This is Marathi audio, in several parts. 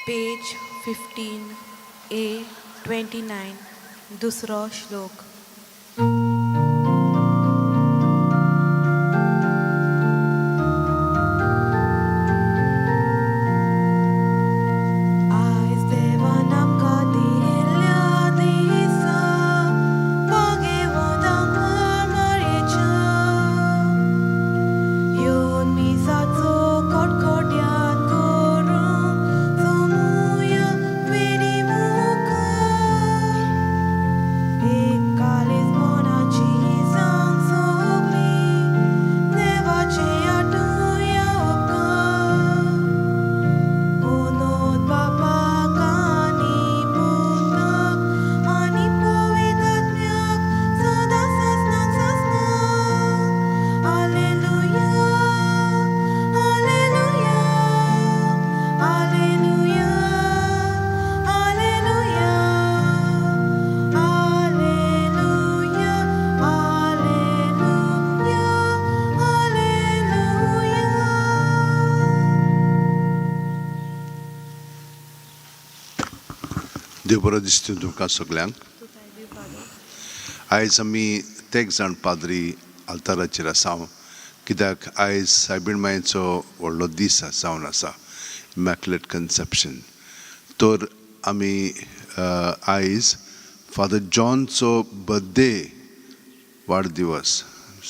पेज 15 A 29 दुसरो श्लोक. आयज देवान आमकां दिल्या दिसा भाग्यवंतांक मरमारेच्या येवन मिसाचो कोटकोट्यात करून सोमुया वेडिमुखार. एक कालीज मोनाची सांग सोगली देवाचे आठुया उपकार. ओनोद बापाक आनी पुताक आनी पवित्र आत्म्याक सदां सासणाक सासणाक. हालेलुया हालेलुया हालेलुया हालेलुया हालेलुया हालेलुया देव बरो दिसता तुमकां सगल्यांक. आयज आमी तेग जाण पाद्री आल्ताराचेर आसा कित्याक आयज सायबीण मायेचो व्हडलो दीस जावन आसा, इमॅक्युलेट कन्सेप्शन. तर आमी आयज फादर जॉनचो बर्थडे वाडदिवस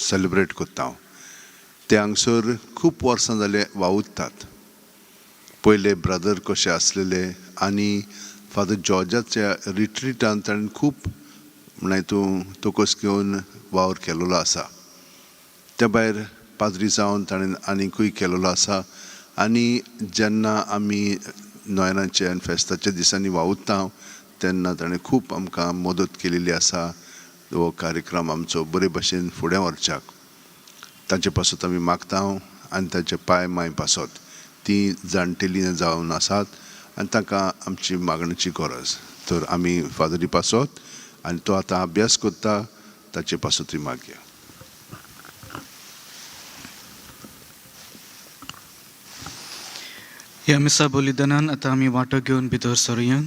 सेलिब्रेट करता. ते हांगसर खूब वर्सां जाले वावुरतात. पयले ब्रदर कशे आसलेले आनी फादर जॉर्जाच्या रिट्रीटान ताणें खूब हितून तोकस घेवन वावर केलेलो आसा. त्या भायर पाद्री जावन ताणें आनीकूय केलेलो आसा. आनी जेन्ना आमी नोयनाचे आनी फेस्ताच्या दिसांनी वावुरता तेन्ना ताणें खूब आमकां मदत केलेली आसा हो कार्यक्रम आमचो बरे भशेन फुडें व्हरच्याक. ताचे पासत आमी मागता आनी ताचे पांय माय पासत. तीं जाणटेलीं जावन आसात आनी तांकां आमची मागणेची गरज. तर आमी फादरी पासत आनी तो आतां अभ्यास करता ताचे पासतूय मागया. ह्या मिसा बलिदानान आतां आमी वांटो घेवन भितर सरुया.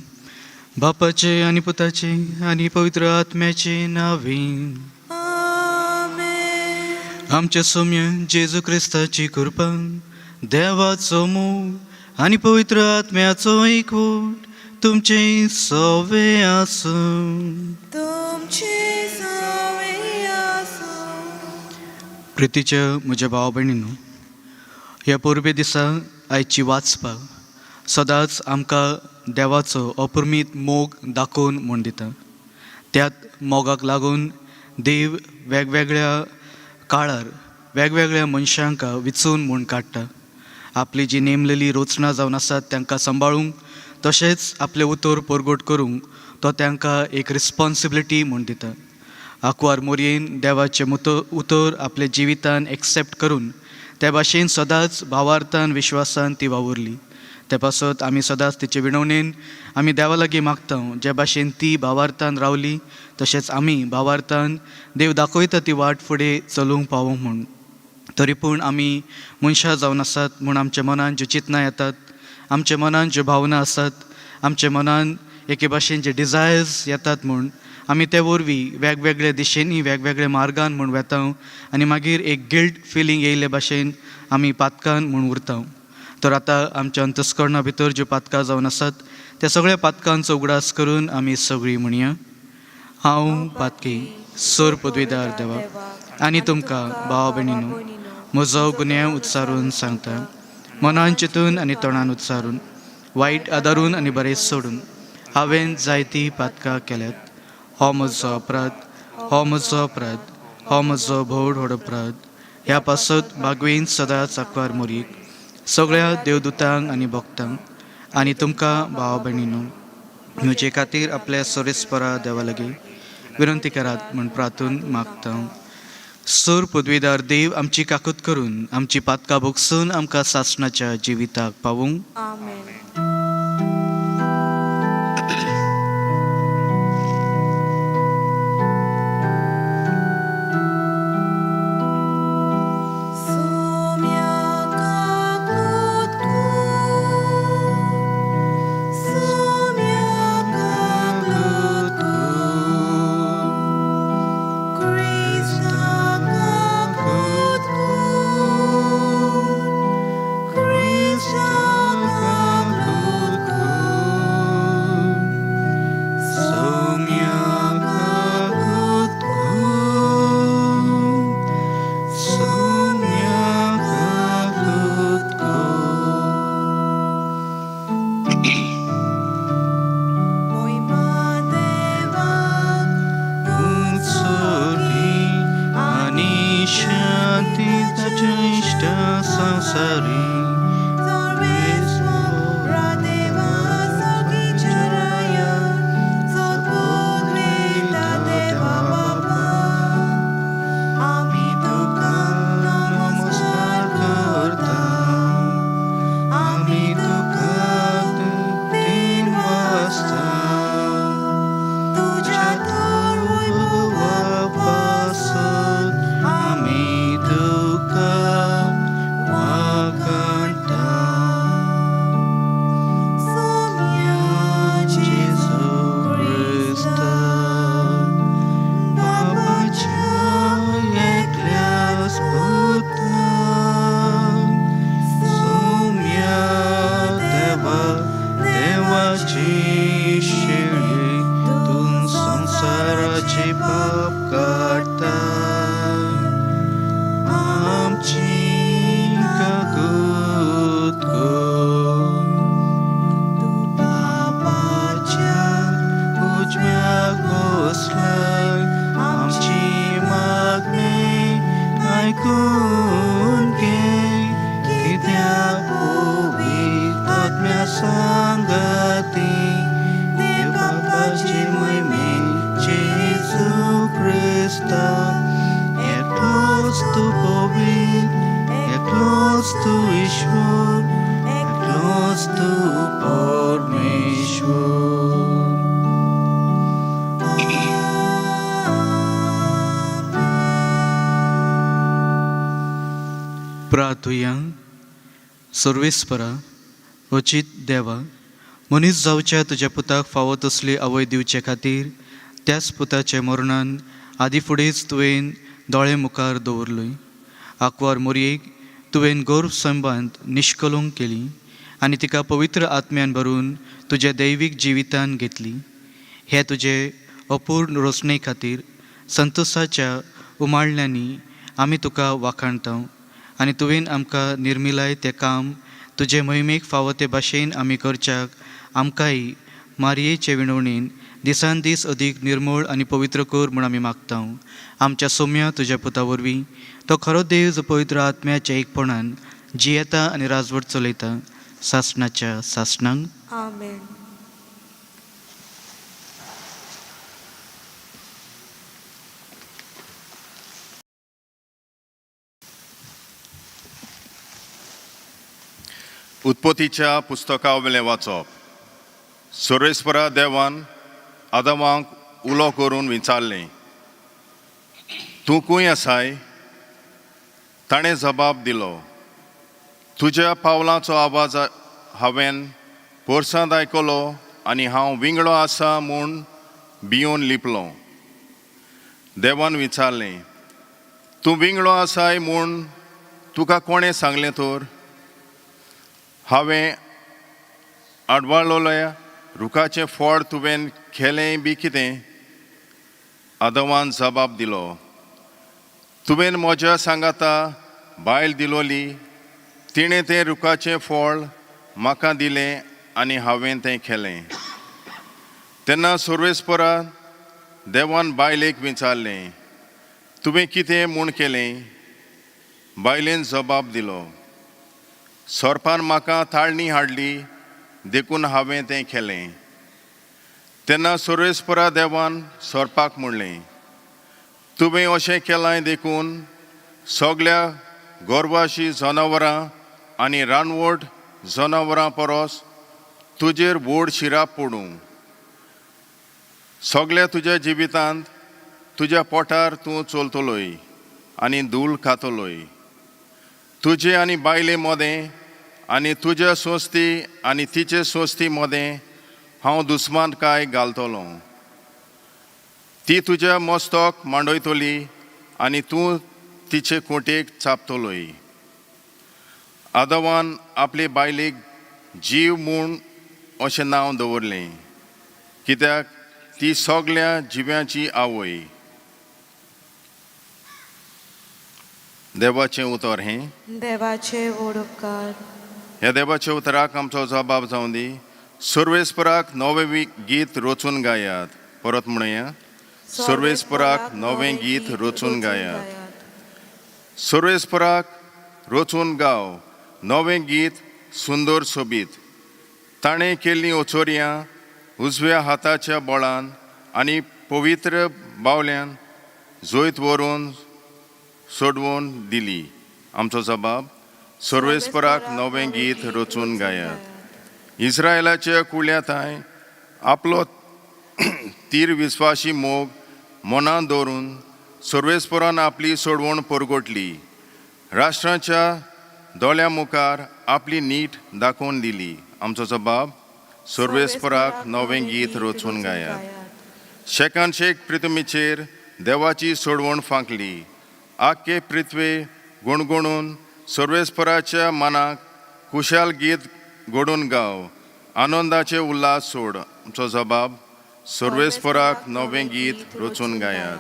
बापाचे आनी पुताचे आनी पवित्र आत्म्याचे नांवें. आमेन. आमचे सौम्य जेजू क्रिस्ताची कृपा, देवाचो मोग आनी पवित्र आत्म्याचो एकवट तुमचे सवे आसूं. तुमची सवय आसूं. प्रितीच्या म्हज्या भाव भयणींनो, ह्या पोरबे दिसा आयची वाचपाक सदांच आमकां देवाचो अप्रमीत मोग दाखोवन म्हूण दिता. त्यात मोगाक लागून देव वेगवेगळ्या काळार वेगवेगळ्या मनशांक विचून म्हूण काडटा. आपली जी नेमलेली रोचणां जावन आसात तांकां सांबाळूंक, तशेंच आपले उतर परगट करूंक तो तांकां एक रिस्पॉन्सिबिलिटी म्हूण दिता. आंकवार मोरयेन देवाचें उतर आपल्या जिवितान एक्सेप्ट करून त्या भाशेन सदांच भावार्थान विश्वासान ती वावुरली. ते पासत आमी सदांच तिचे विणवणेन आमी देवा लागीं मागता जे भाशेन ती भावार्थान रावली तशेंच आमी भावार्थान देव दाखयता ती वाट फुडें चलूंक पावूंक म्हूण. तरी पूण आमी मनशां जावन आसात म्हूण आमच्या मनान ज्यो चिंतना येतात, आमच्या मनान ज्यो भावना आसात, आमच्या मनान एके भाशेन जे डिझायर्स येतात म्हूण आमी ते वरवीं वेगवेगळ्या दिशेनी वेगवेगळ्या मार्गान म्हूण वेता आनी मागीर एक गिल्ट फिलींग येयले भाशेन आमी पातकान म्हूण उरता. तर आतां आमच्या अंतस्करणा भितर ज्यो पातकां जावन आसात त्या सगळ्या पातकांचो उगडास करून आमी सगळीं म्हणया. हांव पातकी सोर पदवीदार देवा आनी तुमकां भाव भयणीनो म्हजो गुन्यांव उच्चारून सांगता. मनान चिंतून आनी तोंडान उच्चारून, वायट आदारून आनी बरें सोडून हांवें जायतीं पातकां केल्यात. हो म्हजो अपराध, हो म्हजो अपराध, हो म्हजो व्हड अपराध. ह्या पासत भागवेन सदांच आंकवार मोरीक सगळ्या देवदूतांक आनी भक्तांक आनी तुमकां भाव भयणीनो म्हजे खातीर आपल्या सोरेस्परा देवा लागीं विनंती करात म्हूण प्रार्थून मागता. सोर पदवीदार देव आमची काकूत करून आमची पातकां भोगसून आमकां सासणाच्या जिविताक पावूंक. आमेन. इष्ट संसारी सर्वेश्वरा देवा सगीचराय सद्बुद्धिदा देवा बापा आम्ही तुका नमस्कार करता आम्ही तुका तीन वाजता तुझ्या थोर वैभवापासून आम्ही तुका वाखाणता. सौम्या जेजू ख्रिस्त बापाच्या एकल्याच पुता सौम्या देवाची शेळी तू संसाराचे पाप काढता आमची काकूत बापाच्या उजव्याक बसलाय आमची मागणी ऐकून घे कित्याक पवित्र आत्म्या सांगती देव बापाची महिमे जेजू ख्रिस्त एकलोच तू पवित्र एकलोच तू ईश्वर एकलोच तू परमेश्वर. प्रार्थुया. सर्वेस्परा उचित देवा मनीस जावच्या तुज्या पुताक फावो तसली आवय दिवचे खातीर त्याच पुताच्या मरणान आदी फुडेंच तुवें दोळे मुखार दवरलोय. आंकवार मोरयेक तुवें गौरव संबांत निश्कलंक केली आनी तिका पवित्र आत्म्यान भरून तुज्या दैवीक जिवितान घेतली. हे तुजे अपूर्ण रोसणे खातीर संतोशाच्या उमाळण्यांनी आमी तुका वाखाणता आनी तुवें आमकां निर्मिलाय तें काम तुजे मोहिमेक फावो ते भाशेन आमी करच्याक आमकांय मारयेचे विणवणेन दिसान दीस अदीक निर्मळ आनी पवित्र कर म्हूण आमी मागता. आमच्या सौम्या तुज्या पुता वरवीं तो खरो देव जो पवित्र आत्म्याच्या एकपणान जियेता आनी राजवट चलयता सासणाच्या सासणांक. आमेन. उत्पत्तीच्या पुस्तका वेलें वाचप. सर्वेस्परा देवान आदमाक उलो करून विचारलें, तूं खंय आसाय? ताणें जबाब दिलो, तुज्या पावलांचो आवाज हांवें पोरसांत आयकलो आनी हांव विंगडो आसा म्हूण भियोन लिपलो. देवान विचारलें, तूं विंगडो आसाय म्हूण तुका कोणें सांगलें तर? हांवें आडवाळलोल्या रुखाचें फळ तुवें खेलें बी कितें? आदवान जबाब दिलो, तुवें म्हज्या सांगाता बायल दिलोली, तिणें तें रुखाचें फळ म्हाका दिलें आनी हांवें तें खेलें. तेन्ना सर्वेस्परा देवान बायलेक विचारलें, तुवें कितें म्हूण केलें? बायलेन जबाब दिलो, सोरपान म्हाका ताळणी हाडली देखून हांवें तें केलें. तेन्ना सर्वेस्परा देवान सोरपाक म्हणलें, तुवें अशें केलां देखून सगल्या गोरवाशी जनावरां आनी रानवट जनावरां परस तुजेर व्हड शिराप पडूं. सगल्या तुज्या जिवितांत तुज्या पोटार तूं चलतलोय आनी धूळ खातलोय. तुजे आनी बायले मदें आनी तुज्या सोस्ती आनी तिचे सोस्ती मदें हांव दुस्मानकाय घालतलो. ती तुज्या मस्तक मांडयतली आनी तूं तिचे कोटेक चापतलोय. आदवान आपले बायलेक जीव म्हूण अशें नांव दवरलें, कित्याक ती सगल्या जिव्यांची आवय. देवाचें उतर हें. देवाचे व्हड उपकार. ह्या देवाच्या उतराक आमचो जबाब जावं दी. सर्वेस्पराक नवें गीत रचून गायात. परत म्हणया, सर्वेस्पराक नवें गीत रचून गायात. सर्वेस्पराक रचून गाव नवें गीत सुंदर सोबीत. ताणें केल्लीं ओचोरयां उजव्या हाताच्या बोळान आनी पवित्र बावल्यान जोयत व्हरून सोडवून दिली. आमचो जबाब सर्वेस्पराक नवें गीत रचून गायात. इस्रायलाच्या कुळ्यांताय आपलो तीर विस्वासी मोग मनांत दवरून सर्वेस्परान आपली सोडवण परगटली. राष्ट्राच्या दोळ्या मुखार आपली नीट दाखोवन दिली. आमचो जबाब सर्वेस्पराक नवें गीत रचून गायात. शेकान शेक पृथ्वीचेर देवाची सोडवण फांकली. आख्खे पृथ्वे गुणगुणून सर्वेस्पराच्या मनाक कुशाल गीत घडोवन गाव. आनंदाचे उल्हास सोड. आमचो जबाब सर्वेस्पराक नवें गीत रचून गायात.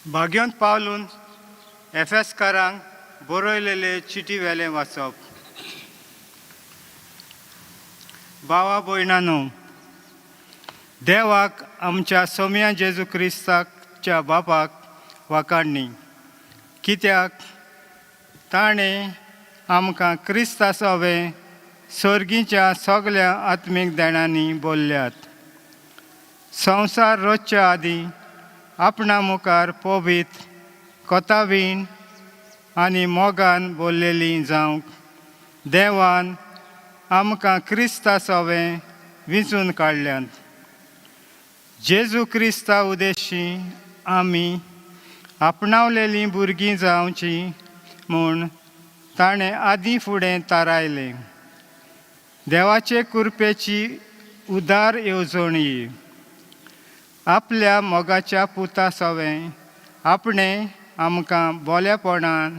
भाग्यांत पावलून एफेसकारांक बरयलेले चिटी वेलें वाचप. भावा भयणांनो, देवाक आमच्या सोम्या जेजू क्रिस्ताच्या बापाक वाखाणणी, कित्याक ताणें आमकां क्रिस्ता सवें सर्गीच्या सगळ्या आत्मीक देणांनी बोल्ल्यात. संवसार रचच्या आदीं आपणा मुखार पवित्र कोतावीण आनी मोगान बोल्लेलीं जावंक देवान आमकां क्रिस्ता सवें विंचून काडल्यात. जेजू क्रिस्ता उद्देशी आमी आपणावलेलीं भुरगीं जावचीं म्हूण ताणें आदीं फुडें थारायलें. देवाचे कृपेची उदार येवजण ही आपल्या मोगाच्या पुता सवें आपणें आमकां बोलेपणान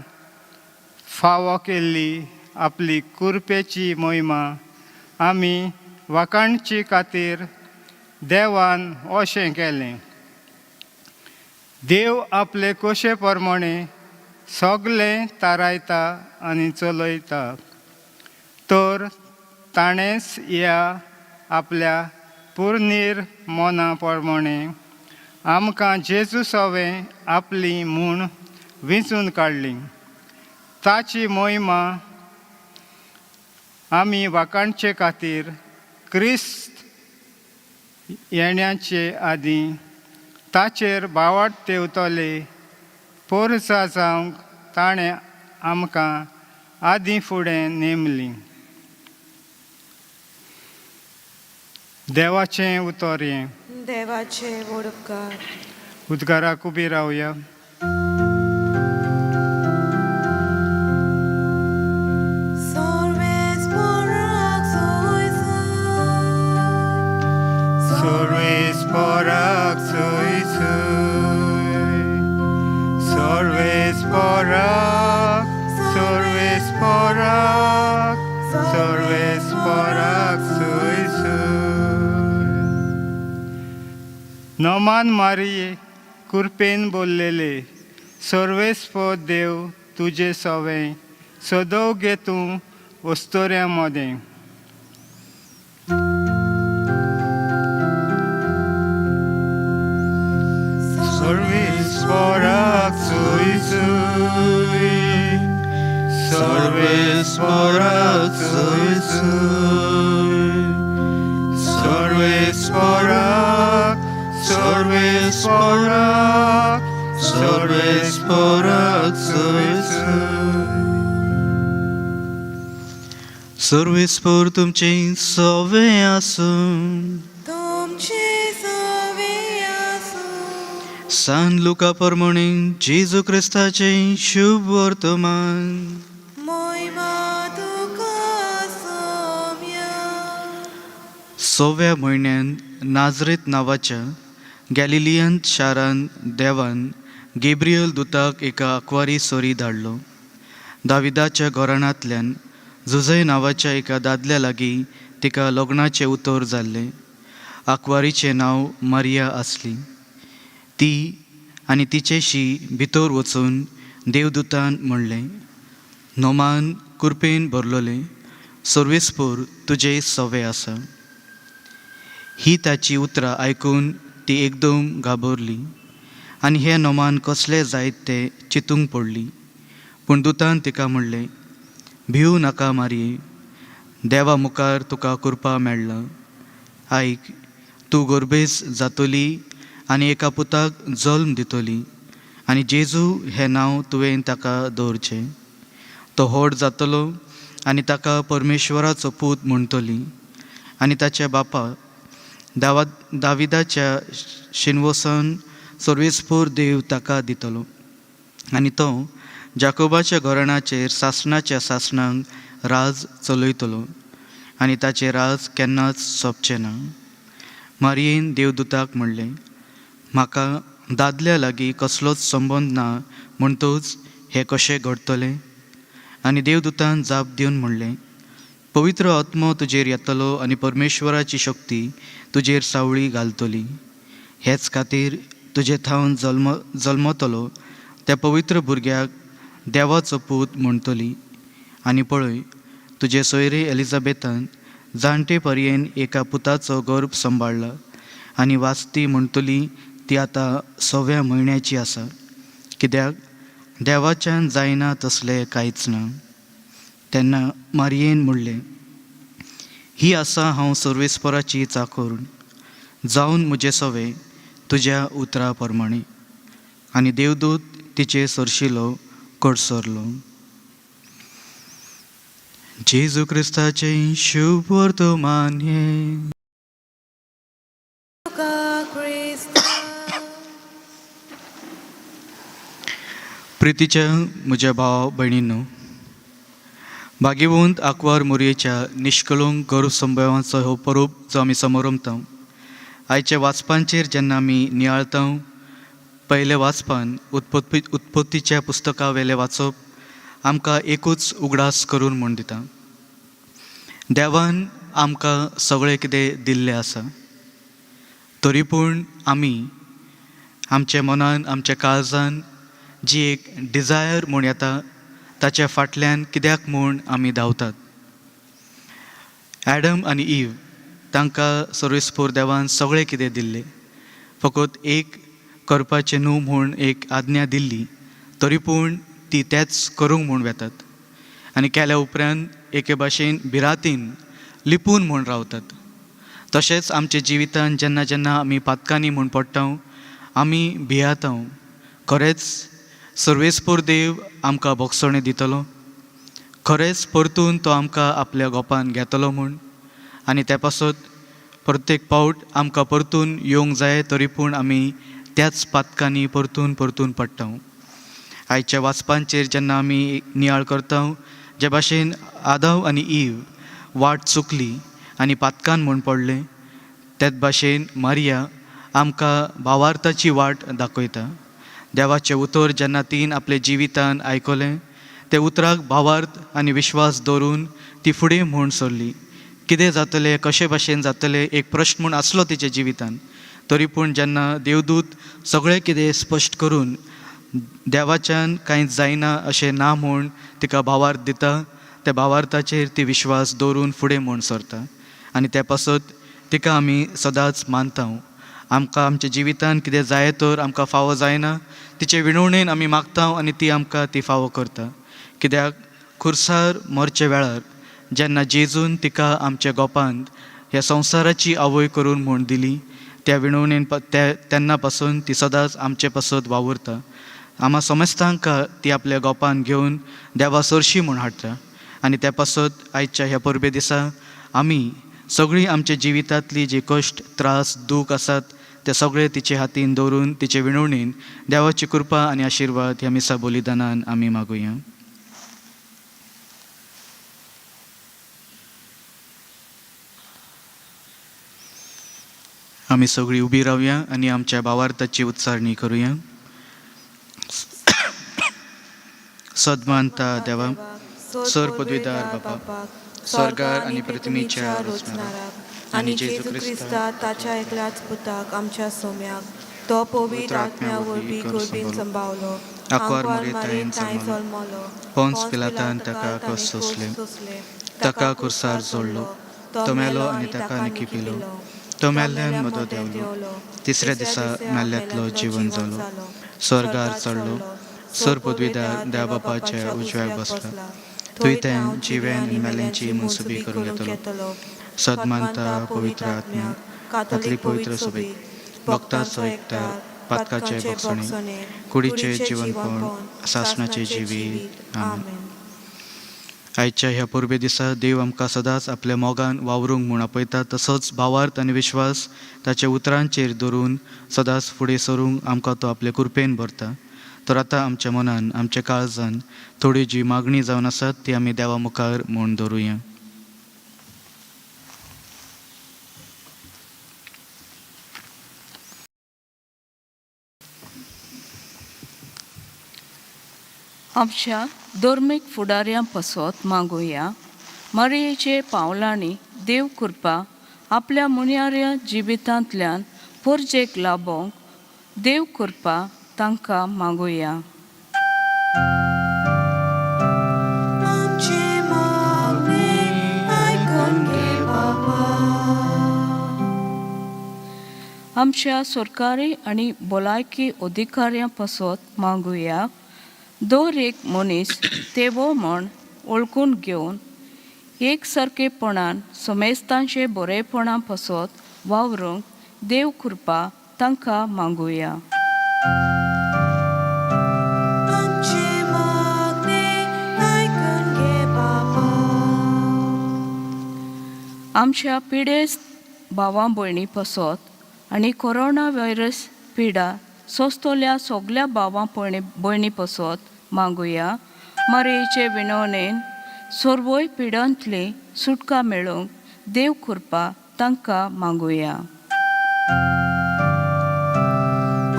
फावो केल्ली आपली कृपेची मोहिमा आमी वाखाणचे खातीर देवान अशें केलें. देव आपले कोशे प्रमाणे सगळें थारायता आनी चलयता, तर ताणेंच ह्या आपल्या पुर्नीर मोना प्रमाणे आमकां जेजू सवें आपली म्हूण विंचून काडली. ताची मोहिमा आमी वाखाणचे खातीर क्रिस्त येण्याचे आदीं ताचेर भावार्थ तेवतले पोरसां जावंक ताणें आमकां आदीं फुडें नेमलीं. देवाचें उतर हें. देवाचे वडकार. उद्गाराक उबी रावया. Sorvesporak soy soy, sorvesporak, sorvesporak, sorvesporak soy soy. Noman मारिये कृपेन बोललेले, सर्वेस्पर देव तुझे सवें सदो घे तूं वस्तोऱ्यामध्ये. Sorvesporak soy soy, sorvesporak soy soy, sorvesporak, sorvesporak, sorvesporak soy soy. सर्वेस्पर तुमचे सवें आसूं. तुमचे सवे आसूं. सान लुका प्रमाणे जेजू क्रिस्ताचे शुभ वर्तमान. मोहिमा तुका सोम्या. 6व्या म्हयन्यान नाजरेत नांवाच्या गॅलिलियन शारांत देवान गेब्रियल दुताक एका आंकवारी सोरी धाडलो. दाविदाच्या घराण्यांतल्यान जुझय नांवाच्या एका दादल्या लागीं तिका लग्नाचें उतर जाल्लें. आंकवारीचें नांव मारिया आसली. ती आनी तिचेशी भितर वचून देवदूतान म्हणलें, नोमान कुरपेन भरलोलें, सर्वेस्पूर तुजे सवे आसा. ही ताची उतरां आयकून ती एकदम घाबरली आनी हे नोमान कसलें जायत तें चिंतूंक पडली. पूण दुतान तिका म्हणलें, भिवू नाका मारये, देवा मुखार तुका कृपा मेळ्ळा. आयक, तूं गर्भेस जातली आनी एका पुताक जल्म दितली आनी जेजू हें नांव तुवें ताका दवरचें. तो व्हड जातलो आनी ताका परमेश्वराचो पूत म्हणटली आनी ताच्या बापा दाविदाच्या शिनवसान सर्वेस्पूर देव ताका दितलो आनी तो जाकोबाच्या घराण्याचेर सासणाच्या सासणांक राज चलयतलो आनी ताचें राज केन्नाच सोंपचें ना. मारयेन देवदूताक म्हणलें, म्हाका दादल्या लागीं कसलोच संबंद ना म्हणटूच हें कशें घडटलें? आनी देवदूतान जाप दिवन म्हणलें, पवित्र आत्मो तुजेर येतलो आनी परमेश्वराची शक्ती तुजेर सावळी घालतली. हेच खातीर तुजे थावन जल्मतलो त्या पवित्र भुरग्याक देवाचो पूत म्हणटली. आनी पळय, तुजे सोयरे एलिझाबेथान जाणटे पर्येन एका पुताचो गर्भ सांबाळ्ळा आनी वाचती म्हणटली ती आतां 6व्या म्हयन्याची आसा, कित्याक देवाच्यान जायना तसलें कांयच ना. तेन्ना मारयेन म्हणलें, ही आसा हांव सर्वेस्पराची चाकर, जावन म्हजे सवे तुज्या उतरा प्रमाणे. आनी देवदूत तिचे सरशिलो कडसरलो. जेजू क्रिस्ताचें शुभ वर्तमान हें. तुका क्रिस्त प्रितीच्या म्हज्या भाव भयणींनो, भाग्यवंत आंकवार मोरयेच्या निश्कलंक गर्भ संभवाचो हो परब जो आमी समारंभता, आयच्या वाचपांचेर जेन्ना आमी नियाळता, पयले वाचपान उत्पत्तीच्या पुस्तका वेले वाचप आमकां एकूच उगडास करून म्हण दिता. देवान आमकां सगळें कितें दिल्लें आसा, तरी पूण आमी आमच्या मनान आमच्या काळजान जी एक डिझायर म्हूण येता ताच्या फाटल्यान कित्याक म्हूण आमी धांवतात. ॲडम आनी ईव तांकां सर्वेस्पूर देवान सगळें कितें दिल्लें, फकत एक करपाचें न्हू म्हूण एक आज्ञा दिल्ली, तरी पूण ती तेच करूंक म्हूण वेतात. आनी केल्या उपरांत एके भाशेन भिरांतीन लिपून म्हूण रावतात. तशेंच आमच्या जिवितान जेन्ना जेन्ना आमी पातकांनी म्हूण पडटा, आमी भियाता, खरेंच सर्वेस्पूर देव आमकां भोगसणें दितलो, खरेंच परतून तो आमकां आपल्या गोपान घेतलो म्हूण. आनी ते पासत प्रत्येक पावट आमकां परतून येवंक जाय, तरी पूण आमी त्याच पातकांनी परतून परतून पडटा. आयच्या वाचपांचेर जेन्ना आमी नियाळ करता, जे भाशेन आदाव आनी ईव वाट चुकली आनी पातकान म्हूण पडलें, तेच भाशेन मारिया आमकां भावार्थाची वाट दाखयता. देवाचें उतर जेन्ना तीन आपले जिवितान आयकलें, ते उतराक भावार्थ आनी विश्वास दवरून ती फुडें म्हूण सरली. कितें जातलें, कशे भाशेन जातलें, एक प्रश्न म्हूण आसलो तिच्या जिवितान. तरी पूण जेन्ना देवदूत सगळें कितें स्पश्ट करून देवाच्यान कांयच जायना अशें ना म्हूण तिका भावार्थ दिता, त्या भावार्थाचेर ती विश्वास दवरून फुडें म्हूण सरता. आनी ते पासत तिका आमी सदांच मानता. आमकां आमच्या जिवितान कितें जाय तर आमकां फावो जायना, तिचे विणवणेन आमी मागता आनी ती आमकां ती फावो करता. कित्याक खुर्सार मरचे वेळार जेन्ना जेजून तिका आमच्या गोपांत ह्या संवसाराची आवय करून म्हूण दिली, त्या विणवणेन तेन्ना पासून ती सदांच आमचे पासत वावुरता. आम्हा समस्तांक ती आपल्या गोपान घेवन देवा सरशी म्हूण हाडटा. आनी त्या पासत आयच्या ह्या परबे दिसा आमी सगळीं आमच्या जिवितांतली जी कश्ट, त्रास, दूख आसात ते सगळे तिचे हातीन दवरून तिचे विणवणेन देवाची कृपा आनी आशिर्वाद ह्या मिसा बलिदानान आमी मागुया. आमी सगळीं उबी रावया आनी आमच्या भावार्थाची उच्चारणी करुया. सद्मानता देवा, सर पदवीदार बाबा, स्वर्गार आनी पृथ्वीच्या रचणारा, आणि जेजू क्रिस्ता ताच्या एकल्याच पुताक आमच्या सोम्याक तो पवित्र आत्म्या वरवीं गरबेन संभावलो आंकवार मरेतायन जल्मलो पोंस पिलातान ताका कस सोंसले ताका खुर्सार जोडलो तो मेलो आनी ताका निकी पिलो तो मेल्ल्यान मदो देंवलो तिसऱ्या दिसा मेल्ल्यांतलो जिवन जालो स्वर्गार चडलो सर पदवीदार देवा बापाच्या उजव्याक बसला थंय तें जिवेन आनी मेल्यांची मनसुबी करून घेतलो सदमानता पवित्र आत्म्या कातोलीक पवित्र सभेक भक्तांचो एकठांय पातकाचे भक्षणे कुडीचे जिवनपण सासणाचे जिवीत आमेन. आयच्या ह्या पुर्बे दिसा देव आमकां सदांच आपल्या मोगान वावरूंक म्हूण आपयता तसोच भावार्थ आनी विश्वास ताच्या उतरांचेर धरून सदांच फुडें सरूंक आमकां तो आपले कृपेन भरता. तर आतां आमच्या मनान आमच्या काळजान थोडी जी मागणी जावन आसात ती आमी देवा मुखार म्हूण धरुया. आमच्या धर्मीक फुडाऱ्यां पासत मागुया मरियेचे पावलांनी देव कृपा आपल्या मुन्याऱ्या जिवितांतल्यान पोरजेक लाबोंक देव कृपा तांकां मागुया. आमचे मागणे आयकून घे बाबा. आमच्या सरकारी आनी भलायकी अधिकाऱ्यां पासत मागुया दर एक मनीस तेवो म्हण ओळखून घेवन एक सारकेपणान समेस्तांचे बरेपणा पासत वावरूंक देव कृपा तांकां मागुया. आमचे मागणे आयकून घे बाबा. आमच्या पिडेस्त भावां भयणी पासत आनी कोरोना व्हायरस पिडा सोंसतल्या सगल्या भावां भयणी पासत मागुया मरेचे विनवणेन सर्वय पिडांतली सुटका मेळोवंक देव कृपा तांकां मागुया.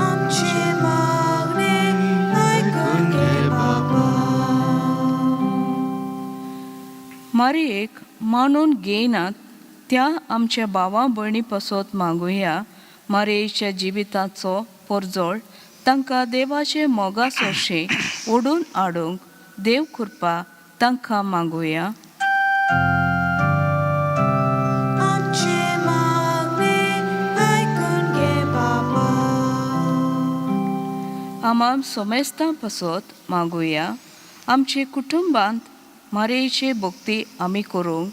आमचे मागणे आयकून घे बाबा. मारयेक मानून घेयनात त्या आमच्या भावां भयणी पासत मागुया मारयेच्या जिविताचो परजोळ तांकां देवाचे मोगा सोर्शी ओडून हाडूंक देव कृपा तांकां मागुया. आमचे मागणे आयकून घे बाबा. आमां सोमेस्तां पासत मागुया आमचे कुटुंबांत मारयेची भक्ती आमी करूंक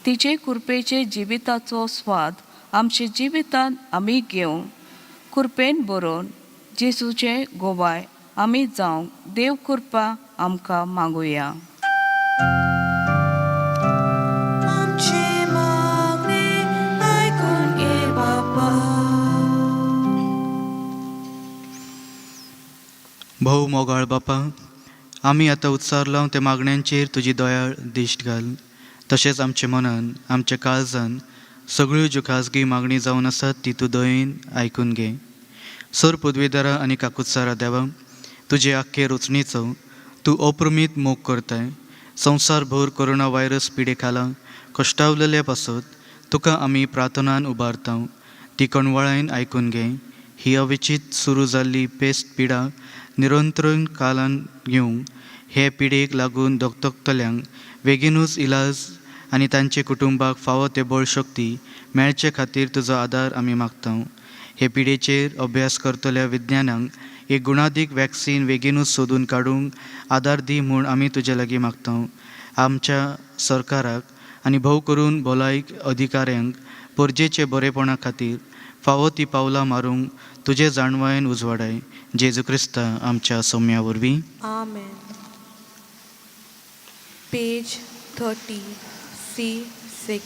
तिचे कृपेचे जिविताचो स्वाद आमचे जिवितांत आमी घेवंक कृपेन बरोवन जेजूचे गोवाय आमी जावंक देव कृपा आमकां मागुया. आमचे मागणे आयकून घे बाबा. भोव मोगाळ बापा आमी आतां उत्सार लावन त्या मागण्यांचेर तुजी दयाळ दिश्ट घाल. तशेंच आमच्या मनान आमच्या काळजान सगळ्यो ज्यो खाजगी मागणी जावन आसात ती तूं दयेन आयकून घे. सर पदवीदारा आनी काकुत्सारा देवा तुजे आख्खे रचणीचो तूं अप्रमीत मोग करताय. संवसारभर कोरोना व्हायरस पिडे खाला कश्टावलेल्या पासत तुका आमी प्रार्थनान उबारता. ती कणवळायन आयकून घे. ही अविचित सुरू जाल्ली पेस्त पिडा निरंतरण कालान घेवंक हे पिडेक लागून दोगतोगतल्यांक बेगीनूच इलाज आनी तांचे कुटुंबाक फावो ते बळ शक्ती मेळचे खातीर तुजो आदार आमी मागता. हे पिडेचेर अभ्यास करतल्या विज्ञानांक एक गुणादीक वॅक्सीन बेगीनूच सोदून काडूंक आदार दी म्हूण आमी तुजे लागीं मागता. आमच्या सरकाराक आनी भोव करून भलायक अधिकाऱ्यांक परजेचे बरेपणा खातीर फावो ती पावलां मारूंक तुजे जाणवायेन उजवाडाय. जेजू क्रिस्ता आमच्या सोम्या वरवीं आमेन. Page 30 C6.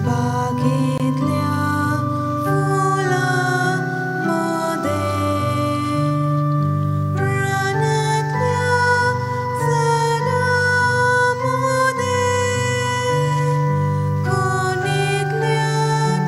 बागेतल्या फुलांमध्ये रानातल्या झाडांमध्ये कोणीतल्यान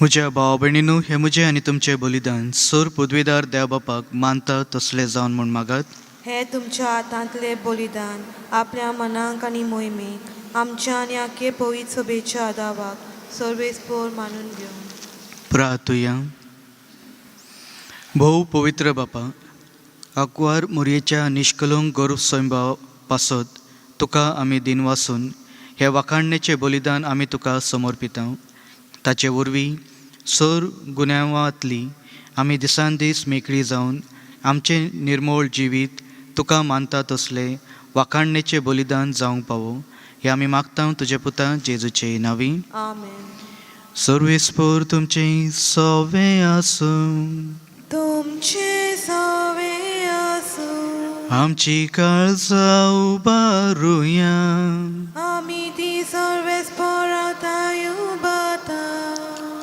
म्हज्या भावा भयणीनू हे म्हजें आनी तुमचें बलिदान सर पदवीदार देव बापाक मानता तसलें जावन म्हूण मागात. हे तुमच्या हातांतले बलिदान आपल्या मनाक आनी मोहिमेक आमच्या आनी आख्खे पवित्र सभेच्या आदावाक सर्वेस्पोर मानून घेवन. प्रार्थुया. भोव पवित्र बापा, आंकवार मोरयेच्या निश्कलंक गर्भ स्वयंभाव पासत तुका आमी दिन वासून हे वाखाणणेचें बलिदान आमी तुका समर्पिता. ताचे वरवीं सर गुन्यांवांतली आमी दिसान दीस मेकळी जावन आमचें निर्मळ जिवीत तुका मानता तसलें वाखाणणेचें बलिदान जावंक पावो हें आमी मागता तुज्या पुता जेजूचे नांवी. आमेन. सर्वेस्पोर तुमचें सवें आसूं. तुमचे सवे आसूं. आमची काळजां उबारुया. आमी ती सर्वेस्पोरांत उबारता.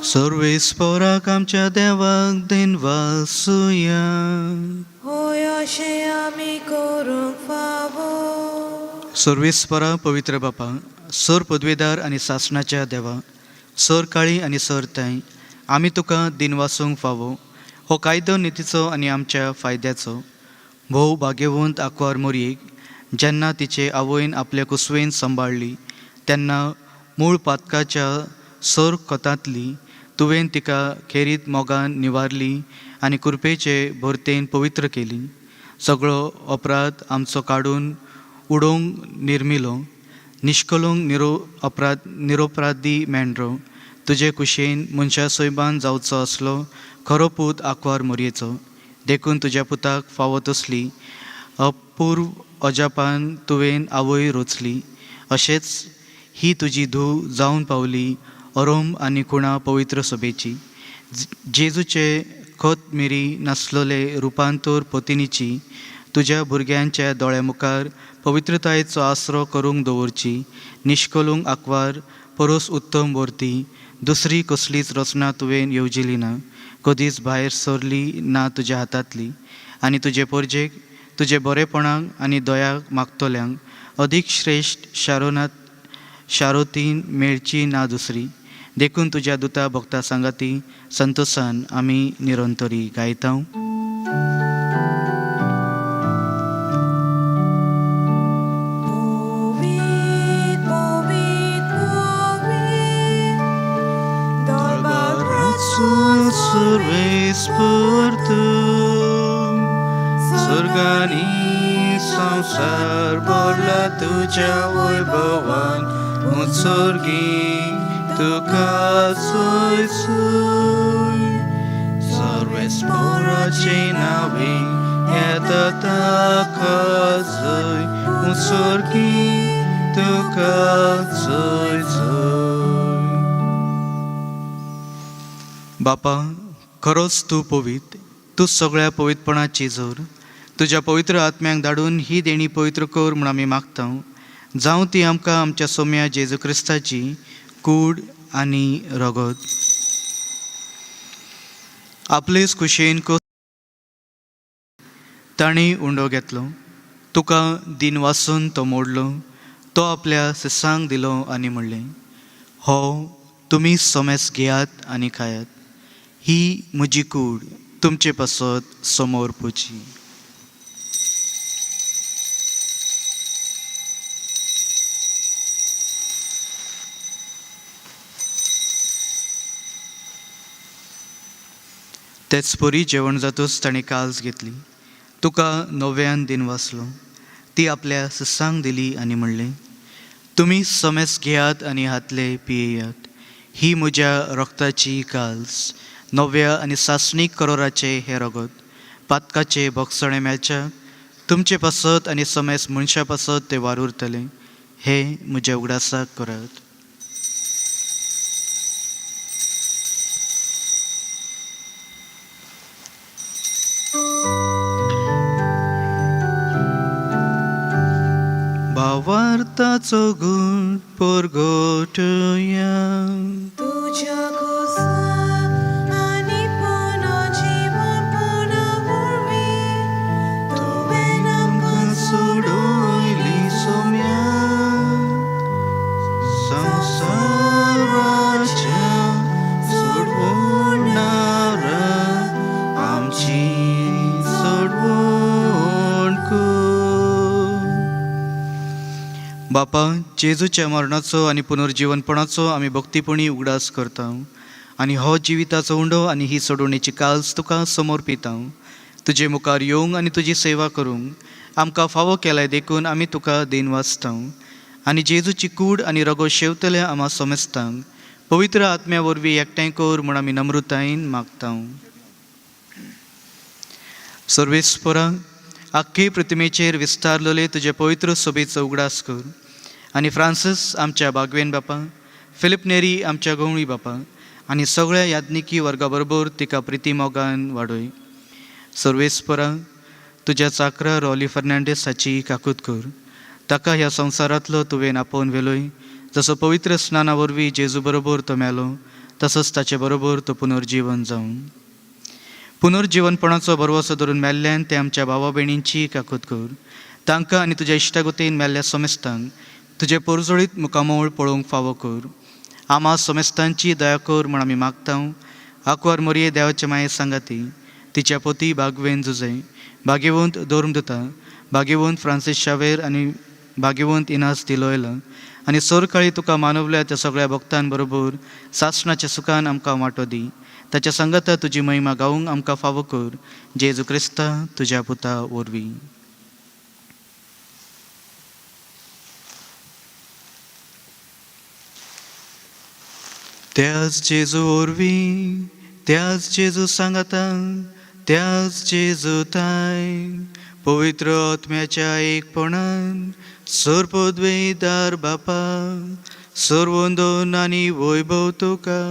सर्वेस्पोराक आमच्या देवाक दिन वासुया. होय अशें आमी करूंक फावो. सर्वेस्परा पवित्र बापा, सर पदवीदार आनी सासणाच्या देवा, सर काळी आनी सर ताई, आमी तुका दिन वासूंक फावो. हो कायदो नितीचो आनी आमच्या फायद्याचो. भोव भाग्यवंत आंकवार मोरयेक जेन्ना तिचे आवयन आपल्या कुसवेन सांबाळली तेन्ना मूळ पातकाच्या सर कोतांतली तुवें तिका खेरीत मोगान निवारली आनी कुरपेचे भरतेन पवित्र केली. सगळो अपराध आमचो काडून उडोवंक निर्मिलो. निश्कलंक निरोपराधी मेंढरो तुजे कुशेन मनशा सोयबान जावचो असलो खरो पूत आंकवार मोरयेचो. देखून तुज्या पुताक फावो तसली अपूर्व अजापान तुवें आवय रोचली. अशेंच ही तुजी धूव जावन पावली अरोम आनी कुणा पवित्र सभेची. जेजूचे खत मेरी नासलोले रुपांतर पतिनीची तुज्या भुरग्यांच्या दोळ्या मुखार पवित्रतायेचो आसरो करूंक दवरची. निश्कलूंक आंकवार परस उत्तम वर्ती दुसरी कसलीच रचना तुवें येवजिली ना, कधीच भायर सरली ना तुज्या हातांतली. आनी तुजे परजेक तुजे बरेपणाक आनी दयाक मागतल्यांक अदीक श्रेश्ठ शारोतीन मेळची ना दुसरी. देखून तुज्या दुता भक्ता सांगाती संतोसान आमी निरंतरी गायता. सर्वेस्पोर तूं स्वर्गानी संसार भरला तुज्या वैभवान. उत्सर्गी तुका सोय सोय. सर्वेस्पोराचे नावे येता ताका जय. उत्सर्गी तुका सोय सोय. बापा, खरोच तूं पवित्र. तूं सगळ्या पवित्रपणाची जोर. तुज्या पवित्र आत्म्याक धाडून ही देणी पवित्र कर म्हूण आमी मागता. जावं ती आमकां आमच्या सोम्या जेजू क्रिस्ताची कूड आनी रगत. आपलेच कुशेन ताणी उंडो घेतलो. तुका दिन वासून तो मोडलो. तो आपल्या सिसांक दिलो आनी म्हणलें, हो तुमी सोमेस घेयात आनी खायात. ही म्हजी कूड तुमचे पासत समोर पुची. तेच परी जेवण जातूच ताणें काल्स घेतली. तुका नव्यान दिन वाचलो. ती आपल्या सिसांक दिली आनी म्हणलें, तुमी समेस घेयात आनी हातले पियेयात. ही म्हज्या रक्ताची काल्स, नव्या आनी सासणीक करोराचे हे रगत. पातकाचे भोगसणे मेळच्या तुमचे पासत आनी समेस मनशा पासत ते वारुरतले. हे म्हज्या उगडासाक करात. भावार्थाचो गूण परगटया. तुझ्या कुसाक आनी पुनः जीवन पुनः उरवी. तुवें आमकां सोडोयली सोम्या संसाराच्या सोडवो बापा, जेजूच्या मरणाचो आनी पुनर्जीवनपणाचो आमी भक्तीपणी उगडास करता आनी हो जिविताचो उंडो आनी ही सोडवणेची काल्स तुका समर्पिता. तुजे मुखार येवंक आनी तुजी सेवा करूंक आमकां फावो केलाय देखून आमी तुका देन वाचता आनी जेजूची कूड आनी रगो शेवतल्या आम्हा समजतांक पवित्र आत्म्या वरवीं एकठांय कर म्हूण आमी नम्रतायेन मागता. सर्वेस्परा, आख्खे प्रतिमेचेर विस्तारलेले तुजे पवित्र सोबेचो उगडास कर आनी फ्रांसीस आमच्या बागवेन बापा, फिलिप नेरी आमच्या गवळी बापा आनी सगळ्या याज्ञिकी वर्गा बरोबर तिका प्रिती मोगान वाडय. सर्वेस्परा, तुज्या चाकरा रॉली फर्नांडीस काकूत कर. ताका ह्या संवसारांतलो तुवें आपोवन वेलोय. जसो पवित्र स्नाना वरवीं जेजू बरोबर तो मेलो, तसोच ताचे बरोबर तो पुनर्जीवन जावन पुनर्जीवनपणाचो बरवसो धरून मेल्ल्यान ते आमच्या भावा भयणींची काकूत कर. तांकां आनी तुज्या इश्टागतीन मेल्ल्या समेस्तांक तुजे परजोळीत मुखामोळ पळोवंक फावो कर. आम्हा समेस्तांची दया कर म्हूण आमी मागता. आंकवार मोरये देवाचे माये सांगाती, तिच्या पोती बागवेन जुजय, भाग्यवंत दोर्मदता, भाग्यवंत फ्रांसीस शावेर आनी भाग्यवंत इनास दिलोयला आनी सोरकाळी तुका मानवल्या त्या सगळ्या भक्तां बरोबर सासणाच्या सुखान आमकां वांटो दी. ताच्या संगता तुजी महिमा गावंक आमकां फावो कर. जेजू क्रिस्ता तुज्या पुता वरवीं. त्याच जेजू वरवीं, त्याच जेजू सांगाता, त्याच जेजू ताय पवित्र आत्म्याच्या एकपणान सर्वोद्वेदार बापा, सर्वोंदोन आनी वैभव तुका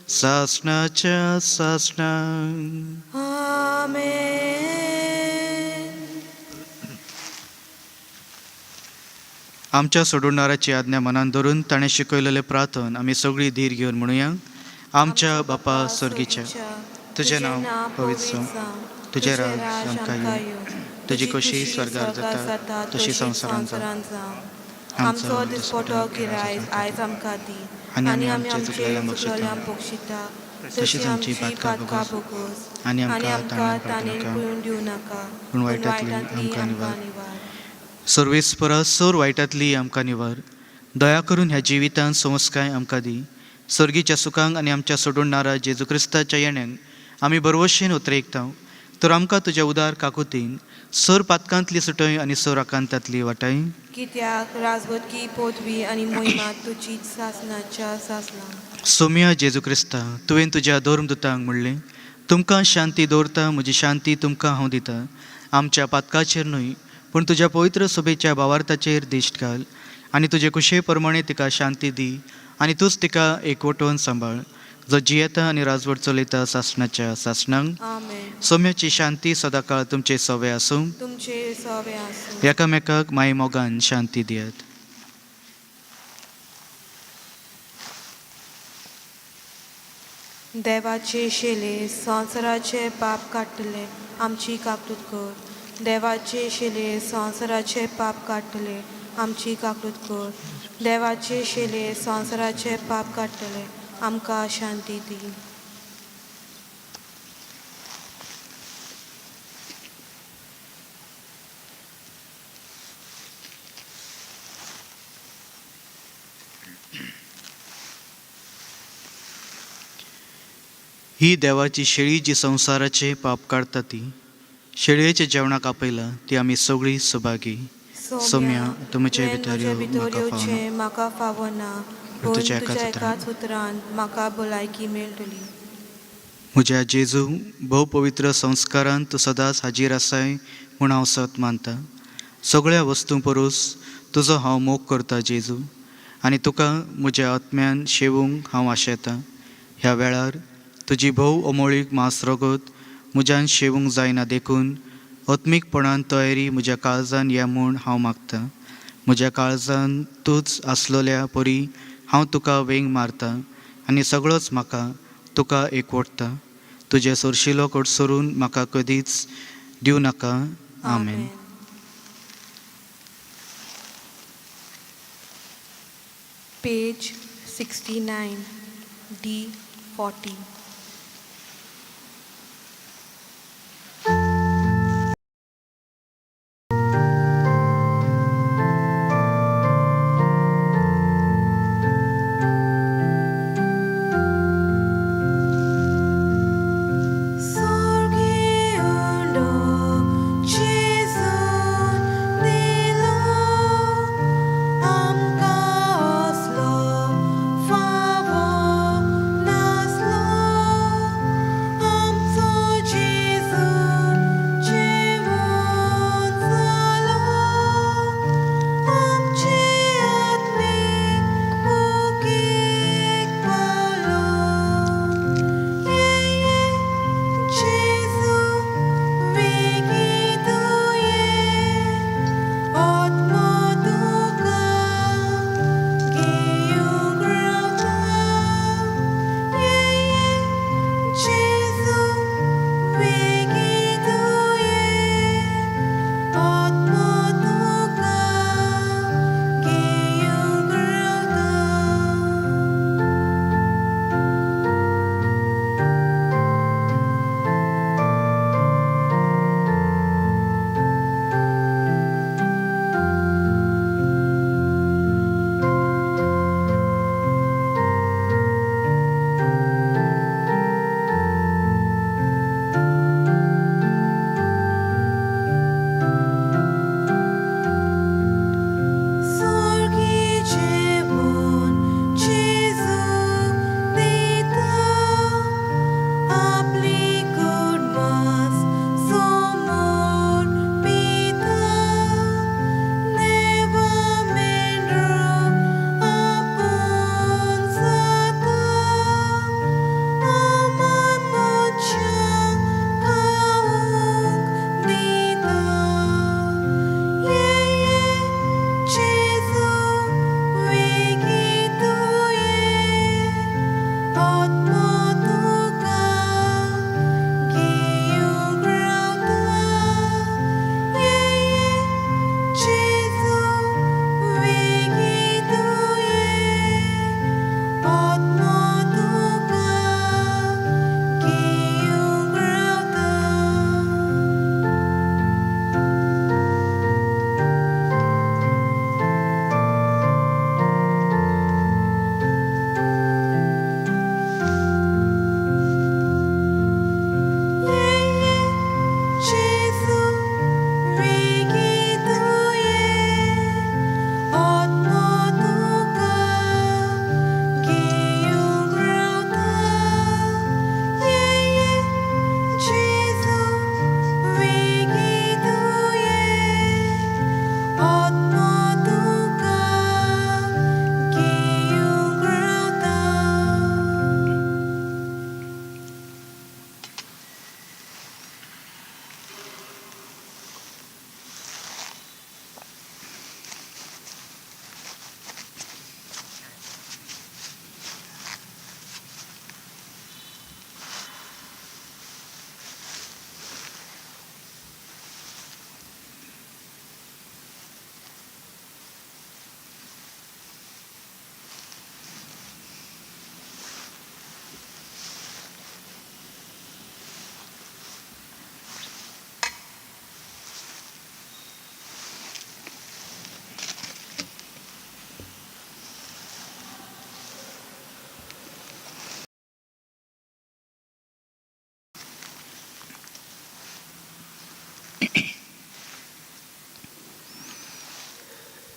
सासणाच्या सासणां. आमेन. आमच्या सोडवणाऱ्याची आज्ञा मनान धरून ताणें शिकयलेले प्रार्थन आमी सगळीं धीर घेवन म्हणुया. आमच्या बापा सर्गीच्या, तुजें नांव पवित्र जावं, तुजें राज आमकां येवं, तुजी कशी स्वर्गार जाता तशी संवसारांत जावं. आमचो दिसपटो गिराय आयज आमकां दी आनी आमी आमचे चुकलेल्यांक बक्षिता तशी आमची पातकां बोगोस आनी आमकां ताणेन पळोवन दिवं नाका पूण वायटांतली आमकां निवार. सर्वेस्परा, सोर वायटांतली आमकां निवार. दया करून ह्या जिवितांत संस्काय आमकां दी. सर्गीच्या सुखांक आनी आमच्या सोडूनणारा जेजू क्रिस्ताच्या येण्याक आमी बरवशेन उतरेकता. तर आमकां तुज्या उदार काकुतीन सर पातकांतली सुटय आनी सर आकांतांतली वाटाय. कित्याक राजवटकी पोतवी आनी मोहिमा तुजी सासणाच्या सासणां. सोम्या जेजू क्रिस्ता, तुवें तुज्या धर्मदुतांक म्हणलें, तुमकां शांती दवरता, म्हजी शांती तुमकां हांव दिता. आमच्या पातकाचेर न्हय पूण तुज्या पवित्र सोबेच्या भावार्थाचेर दिश्ट घाल आनी तुजे कुशे प्रमाणे तिका शांती दी आनी तूंच तिका एकवटून सांबाळ, जो जियेता आनी राजवट चलयता सासणाच्या सासणांक. आमेन. सोम्याची शांती सदांकाळ तुमचे सवे आसूं. तुमचे सवे आसूं. एकामेकाक माय मोगान शांती दियात. देवाचे शेले संवसाराचे पाप काडटले आमची काकूत कर. देवाचे शेले संवसाराचे पाप काडटले आमची काकूत कर. देवाचे शेले संवसाराचे पाप काडटले आमकां शांती दी. ही देवाची शेळी जी संवसाराचे पाप काडटा ती. शेळयेच्या जेवणाक आपयला ती आमी सगळीं सुभागी. सोम्या, तुमचे भितर येवचें म्हाका फावो ना, पूण तुज्या तुज्या एकाच उतरान म्हाका भलायकी मेळटली. म्हज्या जेजू, भोव पवित्र संस्कारांत तूं सदांच हाजीर आसाय म्हूण हांव सत मानता. सगळ्या वस्तूं परूस तुजो हांव मोग करता जेजू, आनी तुका म्हज्या आत्म्यान शेवूंक हांव आशेतां. ह्या वेळार तुजी भोव अमोळीक मास रगत म्हज्यान शेवूंक जायना देखून आत्मीकपणान तयारी म्हज्या काळजान या म्हूण हांव मागतां. म्हज्या काळजान तूंच आसलोल्या परी हांव तुका वेंग मारतां आनी सगळोच म्हाका तुका एकवटता. तुजे सोरशिलो कोडसरून म्हाका कधीच दिवं नाका. आमेन. Page 69 D40.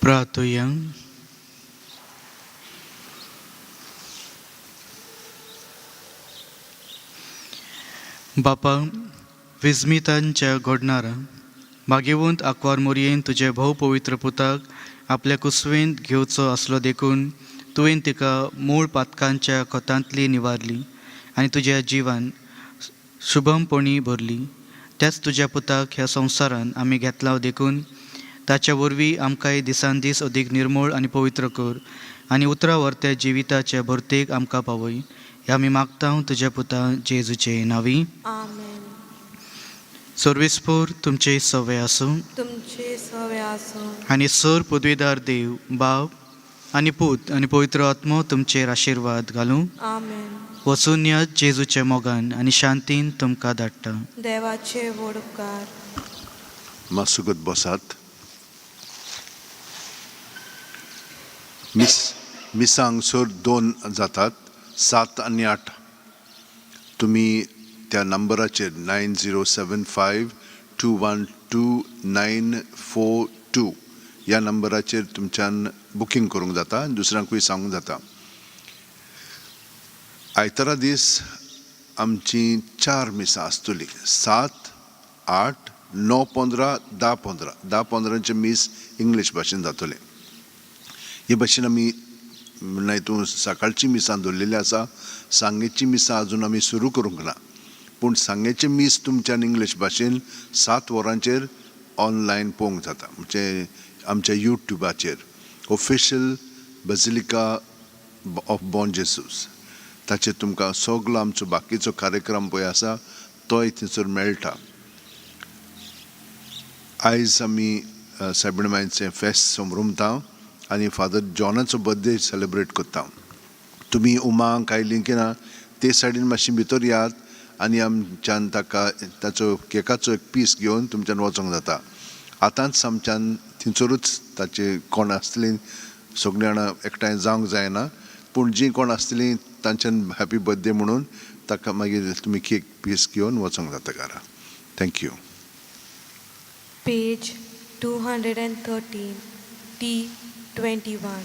प्रार्थुया. बापा, विस्मितांच्या घडणारा भाग्यवंत आंकवार मोरयेन तुजे भोव पवित्र पुताक आपल्या कुसवेंत घेवचो आसलो देखून तुवें तिका मूळ पातकांच्या खोतांतली निवारली आनी तुज्या जिवान शुभमपणी भरली. त्याच तुज्या पुताक ह्या संवसारान आमी घेतला देखून ताच्या वरवीं आमकांय दिसान दीस अदीक निर्मळ आनी पवित्र कर आनी उतरावरत्या जिविताच्या भरतेक आमकां पावय. हे आमी मागता तुज्या पुता जेजूचे नांवी. आमेन. सर्वेस्पोर तुमचे सवे आसूं तुमचे सवे आसूं आनी सर पदवीदार देव बाप आनी पूत आनी पवित्र आत्मो तुमचेर आशिर्वाद घालूं. आमेन. वचून या जेजूच्या मोगान आनी शांतीन तुमकां धाडटा. देवाचे व्हड उपकार. मातसुगत बसात. मिसां हांगसर 2 जातात, 7 आनी 8. तुमी त्या नंबराचेर 9075212942 ह्या नंबराचेर तुमच्यान बुकींग करूंक जाता, दुसऱ्यांकूय सांगूंक जाता. आयतारा दीस आमची 4 मिसां आसतलीं, 7, 8, 9, 15, 10, 15 मीस इंग्लीश भाशेन जातले. हे भाशेन आमी हितून सकाळची मिसां दवरलेली आसा. सांजेची मिसां अजून आमी सुरू करूंक ना, पूण सांजेचे मीस तुमच्यान इंग्लीश भाशेन 7 वरांचेर ऑनलायन पळोवंक जाता. म्हणजे आमच्या यूट्यूबाचेर official basilica of born Jesus, ताचेर तुमकां सगलो आमचो बाकीचो कार्यक्रम पळय आसा तोय थंयसर मेळटा. आयज आमी सायबीण मांयचें फेस्त समरुमता आनी फादर जॉनाचो बर्थडे सेलेब्रेट करता. तुमी उमांक आयलीं की ना ते सायडीन मातशी भितर यात आनी आमच्यान ताचो केकाचो एक पीस घेवन तुमच्यान वचोंक जाता. आतांच आमच्यान थंयसरूच ताचे कोण आसतलीं सगळीं जाणां एकठांय जावंक जायना, पूण जीं कोण आसतलीं तांच्यान हॅपी बर्थडे म्हणून ताका मागीर तुमी केक पीस घेवन वचोंक जाता घरा. थँक्यू. Page 213 T21.